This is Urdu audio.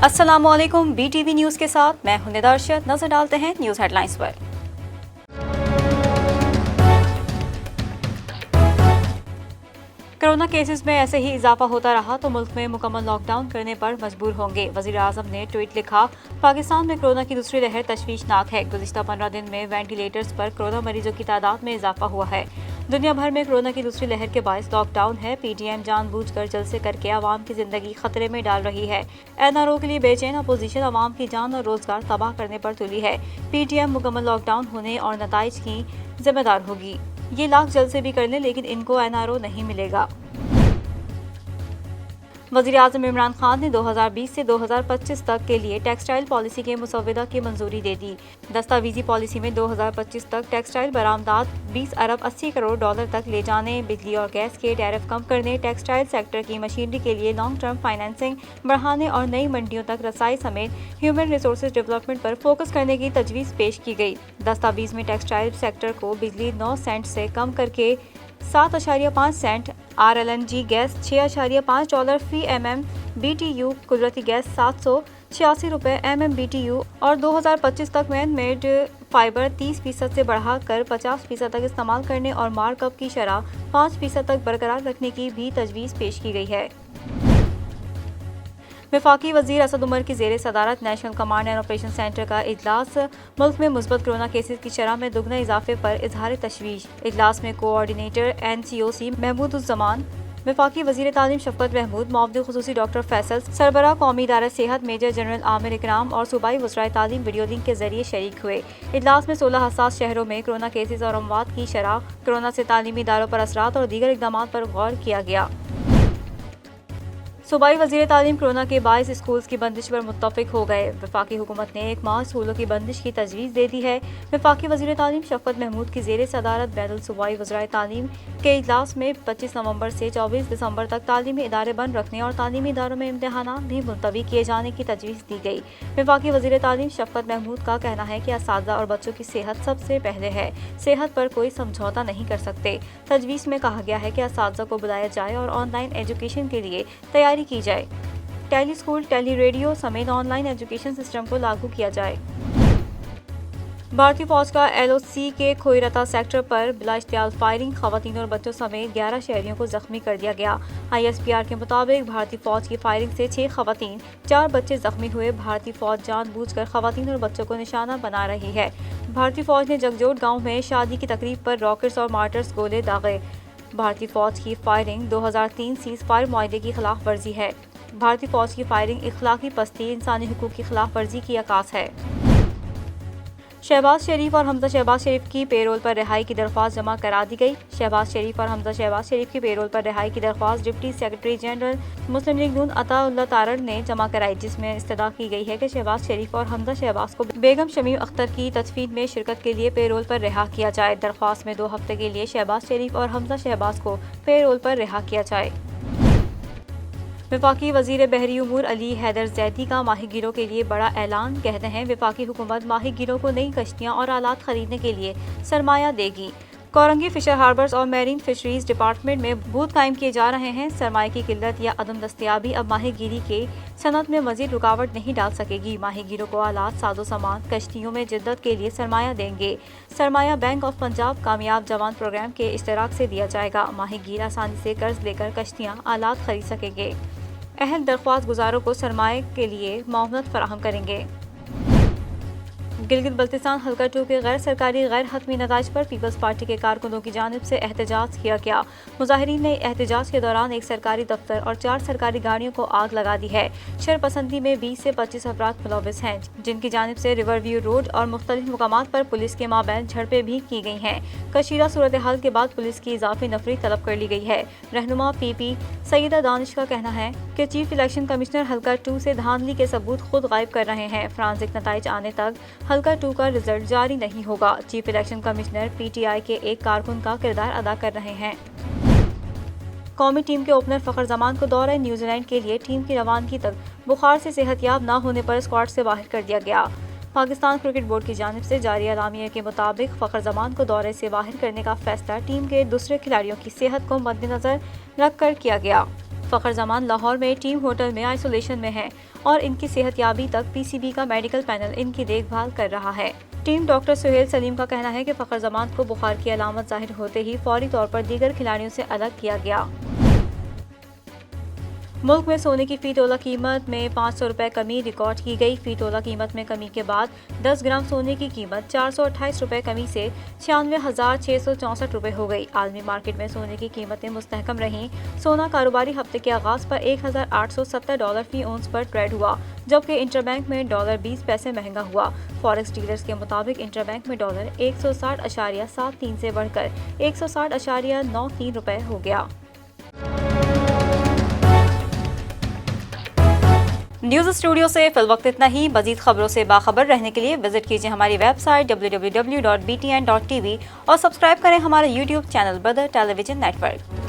السلام علیکم، بی ٹی وی نیوز کے ساتھ میں ہوں ندارشد۔ نظر ڈالتے ہیں نیوز ہیڈ لائنز پر۔ کرونا کیسز میں ایسے ہی اضافہ ہوتا رہا تو ملک میں مکمل لاک ڈاؤن کرنے پر مجبور ہوں گے۔ وزیر اعظم نے ٹویٹ لکھا، پاکستان میں کرونا کی دوسری لہر تشویشناک ہے۔ گزشتہ 15 دن میں وینٹیلیٹرز پر کرونا مریضوں کی تعداد میں اضافہ ہوا ہے۔ دنیا بھر میں کرونا کی دوسری لہر کے باعث لاک ڈاؤن ہے۔ پی ٹی ایم جان بوجھ کر جلسے کر کے عوام کی زندگی خطرے میں ڈال رہی ہے۔ این آر او کے لیے بے چین اپوزیشن عوام کی جان اور روزگار تباہ کرنے پر تلی ہے۔ پی ٹی ایم مکمل لاک ڈاؤن ہونے اور نتائج کی ذمہ دار ہوگی۔ یہ لاکھ جلسے بھی کر لیں لیکن ان کو این آر او نہیں ملے گا۔ وزیر اعظم عمران خان نے 2020 سے 2025 تک کے لیے ٹیکسٹائل پالیسی کے مسودہ کی منظوری دے دی۔ دستاویزی پالیسی میں 2025 تک ٹیکسٹائل برآمدات 20 ارب 80 کروڑ ڈالر تک لے جانے، بجلی اور گیس کے ٹیرف کم کرنے، ٹیکسٹائل سیکٹر کی مشینری کے لیے لانگ ٹرم فائنینسنگ بڑھانے اور نئی منڈیوں تک رسائی سمیت ہیومن ریسورسز ڈیولپمنٹ پر فوکس کرنے کی تجویز پیش کی گئی۔ دستاویز میں ٹیکسٹائل سیکٹر کو بجلی 9 سینٹ سے کم کر کے 7.5 cent, R L N G gas $6.5 فی M M B T U, قدرتی gas $786 M M B T U اور 2025 تک مین میڈ فائبر 30% سے بڑھا کر 50% تک استعمال کرنے اور مارک اپ کی شرح 5% تک برقرار رکھنے کی بھی تجویز پیش کی گئی ہے۔ وفاقی وزیر اسد عمر کی زیر صدارت national command and operation centre کا اجلاس ملک میں مثبت کرونا کیسز کی شرح میں دگنے اضافے پر اظہار تشویش۔ اجلاس میں کوآرڈینیٹر این سی او سی محمود الزمان، وفاقی وزیر تعلیم شفقت محمود، معاون خصوصی ڈاکٹر فیصل، سربراہ قومی ادارہ صحت میجر جنرل عامر اکرام اور صوبائی وزرائے تعلیم ویڈیو لنک کے ذریعے شریک ہوئے۔ اجلاس میں 16 حساس شہروں میں کرونا کیسز اور اموات کی شرح، کرونا سے تعلیمی اداروں پر اثرات اور دیگر اقدامات پر غور کیا گیا۔ صوبائی وزیر تعلیم کرونا کے باعث اسکولز کی بندش پر متفق ہو گئے۔ وفاقی حکومت نے 1 ماہ اسکولوں کی بندش کی تجویز دے دی ہے۔ وفاقی وزیر تعلیم شفقت محمود کی زیر صدارت بین الصوبائی وزرائے تعلیم کے اجلاس میں 25 نومبر سے 24 دسمبر تک تعلیمی ادارے بند رکھنے اور تعلیمی اداروں میں امتحانات بھی ملتوی کیے جانے کی تجویز دی گئی۔ وفاقی وزیر تعلیم شفقت محمود کا کہنا ہے کہ اساتذہ اور بچوں کی صحت سب سے پہلے ہے، صحت پر کوئی سمجھوتہ نہیں کر سکتے۔ تجویز میں کہا گیا ہے کہ اساتذہ کو بلایا جائے اور آن لائن ایجوکیشن کے لیے تیاری کی جائے۔ ٹیلی اسکول، ٹیلی ریڈیو سمیت آن لائن ایجوکیشن سسٹم کو لاگو کیا جائے۔ بھارتی فوج کا ایل او سی کے کھوئی-رتا سیکٹر پر بلا اشتعال فائرنگ، خواتین اور بچوں سمیت 11 شہریوں کو زخمی کر دیا گیا۔ آئی ایس پی آر کے مطابق بھارتی فوج کی فائرنگ سے 6 خواتین، 4 بچے زخمی ہوئے۔ بھارتی فوج جان بوجھ کر خواتین اور بچوں کو نشانہ بنا رہی ہے۔ بھارتی فوج نے جگجوٹ گاؤں میں شادی کی تقریب پر راکٹس اور مارٹرز گولے داغے۔ بھارتی فوج کی فائرنگ 2003 سیز فائر معاہدے کی خلاف ورزی ہے۔ بھارتی فوج کی فائرنگ اخلاقی پستی، انسانی حقوق کی خلاف ورزی کی عکاس ہے۔ شہباز شریف اور حمزہ شہباز شریف کی پیرول پر رہائی کی درخواست جمع کرا دی گئی۔ شہباز شریف اور حمزہ شہباز شریف کی پیرول پر رہائی کی درخواست ڈپٹی سیکرٹری جنرل مسلم لیگ ن عطا اللہ تارڑ نے جمع کرائی، جس میں استدعا کی گئی ہے کہ شہباز شریف اور حمزہ شہباز کو بیگم شمیم اختر کی تدفین میں شرکت کے لیے پیرول پر رہا کیا جائے۔ درخواست میں 2 ہفتے کے لیے شہباز شریف اور حمزہ شہباز کو پیرول پر رہا کیا جائے۔ وفاقی وزیر بحری امور علی حیدر زیدی کا ماہی گیروں کے لیے بڑا اعلان، کہتے ہیں وفاقی حکومت ماہی گیروں کو نئی کشتیاں اور آلات خریدنے کے لیے سرمایہ دے گی۔ کورنگی فشر ہاربرز اور میرین فشریز ڈپارٹمنٹ میں بوت قائم کیے جا رہے ہیں۔ سرمایہ کی قلت یا عدم دستیابی اب ماہی گیری کے صنعت میں مزید رکاوٹ نہیں ڈال سکے گی۔ ماہی گیروں کو آلات، سازوسامان، کشتیوں میں جدت کے لیے سرمایہ دیں گے۔ سرمایہ بینک آف پنجاب کامیاب جوان پروگرام کے اشتراک سے دیا جائے گا۔ ماہی گیر آسانی سے قرض لے کر کشتیاں، آلات خرید سکیں گے۔ اہل درخواست گزاروں کو سرمایہ کے لیے معاونت فراہم کریں گے۔ گلگت بلتستان حلقہ 2 کے غیر سرکاری غیر حتمی نتائج پر پیپلز پارٹی کے کارکنوں کی جانب سے احتجاج کیا گیا۔ مظاہرین نے احتجاج کے دوران ایک سرکاری دفتر اور 4 سرکاری گاڑیوں کو آگ لگا دی ہے۔ شرپسندی میں 20 سے 25 افراد ملوث ہیں، جن کی جانب سے ریور ویو روڈ اور مختلف مقامات پر پولیس کے مابین جھڑپیں بھی کی گئی ہیں۔ کشیدہ صورتحال کے بعد پولیس کی اضافی نفری طلب کر لی گئی ہے۔ رہنما پی پی سیدہ دانش کا کہنا ہے کہ چیف الیکشن کمشنر حلقہ 2 سے دھاندلی کے ثبوت خود غائب کر رہے ہیں۔ فرانزک نتائج آنے تک حلقہ 2 کا رزلٹ جاری نہیں ہوگا۔ Chief election commissioner P T I کے ایک کارکن کا کردار ادا کر رہے ہیں۔ قومی ٹیم کے اوپنر فخر زمان کو دورہ نیوزی لینڈ کے لیے ٹیم کی روانگی تک بخار سے صحت یاب نہ ہونے پر اسکواڈ سے باہر کر دیا گیا۔ پاکستان کرکٹ بورڈ کی جانب سے جاری اعلامیہ کے مطابق فخر زمان کو دورے سے باہر کرنے کا فیصلہ ٹیم کے دوسرے کھلاڑیوں کی صحت کو مد نظر رکھ کر کیا گیا۔ فخر زمان لاہور میں ٹیم ہوٹل میں آئسولیشن میں ہیں اور ان کی صحت یابی تک پی سی بی کا میڈیکل پینل ان کی دیکھ بھال کر رہا ہے۔ ٹیم ڈاکٹر سہیل سلیم کا کہنا ہے کہ فخر زمان کو بخار کی علامت ظاہر ہوتے ہی فوری طور پر دیگر کھلاڑیوں سے الگ کیا گیا۔ ملک میں سونے کی فی تولہ قیمت میں 500 روپے کمی ریکارڈ کی گئی۔ فی تولہ قیمت میں کمی کے بعد 10 گرام سونے کی قیمت 428 روپے کمی سے 96,664 روپے ہو گئی۔ عالمی مارکیٹ میں سونے کی قیمتیں مستحکم رہیں۔ سونا کاروباری ہفتے کے آغاز پر $1,870 فی اونس پر ٹریڈ ہوا، جبکہ انٹر بینک میں $20 پیسے مہنگا ہوا۔ فوریکس ڈیلرز کے مطابق انٹر بینک میں ڈالر 160.73 سے بڑھ کر 160.93 روپے ہو گیا۔ نیوز اسٹوڈیو سے فی الوقت اتنا ہی۔ مزید خبروں سے باخبر رہنے کے لیے وزٹ کیجیے ہماری ویب سائٹ www.btn.tv اور سبسکرائب کریں ہمارے یوٹیوب چینل بدر ٹیلی ویژن نیٹ ورک۔